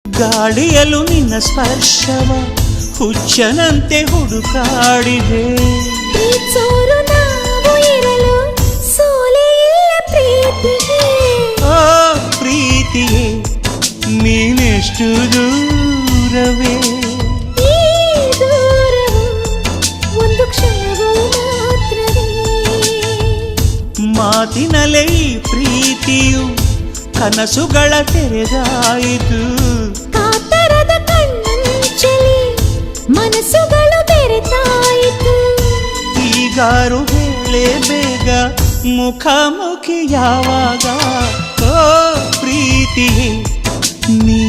ಗಾಳಿಯಲು ನಿನ್ನ ಸ್ಪರ್ಶವ ಹುಚ್ಚನಂತೆ ಹುಡುಕಾಡಿದೆ. ಪ್ರೀತಿಸೋರು ನಾವು ಇರಲು ಸೋಲೇ ಇಲ್ಲ ಪ್ರೀತಿಗೆ. ಓ ಪ್ರೀತಿಯೇ ನೀನೆಷ್ಟು ದೂರವೇ, ಈ ದೂರವು ಒಂದು ಕ್ಷಣವೂ ಮಾತ್ರವೇ. ಮಾತಿನಲ್ಲೇ ಈ ಪ್ರೀತಿಯು ಕನಸುಗಳ ತೆರೆದಾಯಿತು. ಕಾತರದ ಕಣ್ಣಂಚಲಿ ಮನಸ್ಸುಗಳು ಬೆರೆತಾಯಿತು. ಈಗಾರು ಹೇಳೆ ಬೇಗ ಮುಖಾಮುಖಿ ಯಾವಾಗ. ಓ ಪ್ರೀತಿಯೇ ನೀ